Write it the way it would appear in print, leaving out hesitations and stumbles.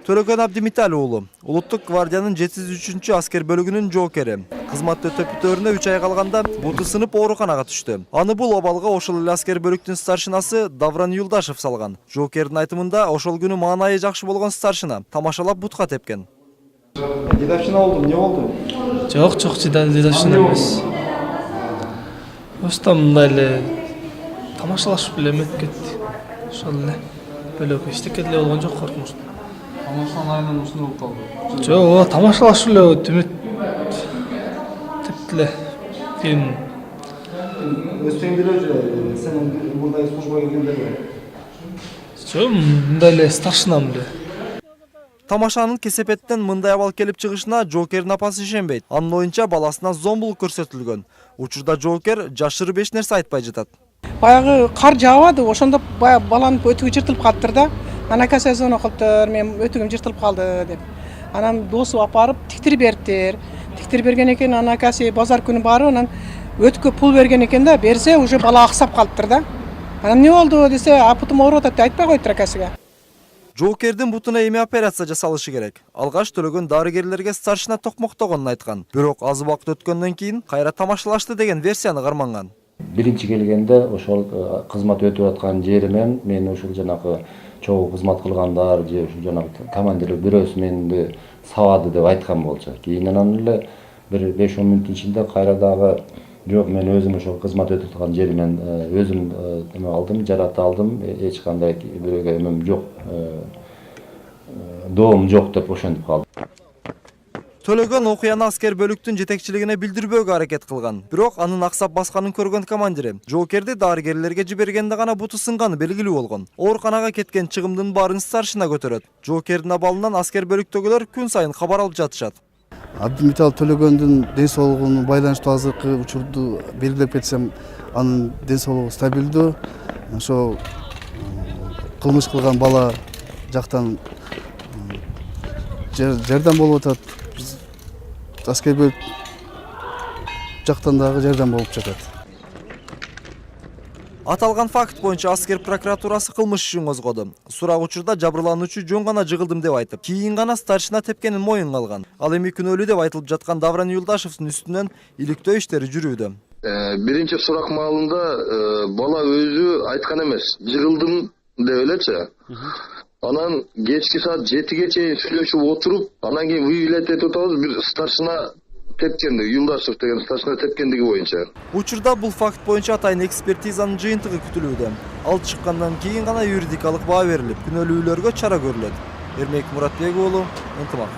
Төлөгөн Абдимиталь уулу, Улуттук гвардиянын 703 аскер бөлүгүнүн жоокери. Кызмат өтөптөрүнө 3 ай калганда буту сынып ооруканага түштү. Аны бул абалга ошол эле аскер бөлүктүн старшинасы Давран Юлдашев салган. Жоокердин айтымында ошол күнү маанайы жакшы болгон старшина тамашалап бутка тепкен. Дедовщина болду, эмне болду? Жок, дедовщина эмес. Просто мындай эле тамашалашып эле өтүп кетти. Ошол эле. Бөлөк эчтеке деле болгон жок, коркунучтуу. Тамашанын айынан ушундай болуп калды. Жок, тамашалашып эле өтүп тептиле фильм. Өзбеңдер сен мындай службага келгенде Жок, мындай эле старшинам эле. Тамашанын кесепеттен мындай абал келип чыгышына жоокердин апасы ишенбейт. Анын оюнча баласына зомбулук көрсөтүлгөн. Учурда жоокер жашырып эч нерсе айтпай жатат. Баягы кар жаабады, ошондо баягы баланын өтүгү жыртылып калыптыр да. Анака сезон окуптур, мен өтүгүм жыртылып калды деп. Анан досу апарып тиктирип бериптир. Тиктирип берген экен, анакасы базар күнү барып, анан өткө пул берген экен да, берсе уже бала аксап калыптыр да. Анан эмне болду десе, апутум ооруп атат деп айтпай коюптур акасыга. Жоокердин бутуна эми операция жасалышы керек. Алгаш төлөгөн дарыгерлерге старшина токмоктогонун айткан. Бирок аз убакыт өткөндөн кийин кайра тамашалашты деген версияны карманган. Биринчи келгенде ошол кызмат өтүп аткан жеримен мен ушул жанагы чогуу кызмат кылгандар же ушул жанагы командир бирөөсү мени сабады деп айткан болчу. Кийинен эле бир 5-10 мүнөттүн ичинде кайра дагы жок, мен өзүм ошол кызмат өтүп аткан жеримен өзүм эме алдым, жарат алдым, эч кандай бирөөгө эмем жок, доом жок деп ошентип калдым. Төлөгөн окуяны аскер бөлүктүн жетекчилигине билдирбөөгө аракет кылган. Бирок анын аксап басканын көргөн командири жоокерди дарыгерлерге жибергенде гана буту сынганы белгилүү болгон. Ооруканага кеткен чыгымдын баарын старшина көтөрөт. Жоокердин абалынан аскер бөлүктөгүлөр күн сайын кабар алып жатышат. Абдимиталь Төлөгөндүн ден соолугуна байланыштуу азыркы учурду белгилеп кетсем, анын ден соолугу стабилдүү. Ошо кылмыш кылган бала жактан жардам болуп атат. Аскер бөлүк жактан дагы жардам болуп жатат. Аталган факт боюнча аскер прокуратурасы кылмыш ишин козгоду. Сурак учурда жабырлануучу жөн гана жыгылдым деп айтып, кийин гана старшина тепкенин моюнга алган. Ал эми күнөөлүү деп айтылып жаткан Давран Юлдашевдин үстүнөн иликтөө иштери жүрүүдө. Биринчи сурак маалында бала өзү айткан эмес, жыгылдым деп элечи. Анан кечки саат 7-ге чейин сүйлөшүп отуруп, анан кийин выявлять этип атабыз, бир старшина тепкенди, Юлдашев деген старшина тепкендиги боюнча. Учурда бул факт боюнча атайын экспертизанын жыйынтыгы күтүлүүдө. Ал чыккандан кийин гана юридикалык баа берилип, күнөөлүүлөргө чара көрүлөт. Эрмек Муратбек уулу, Ынтымак.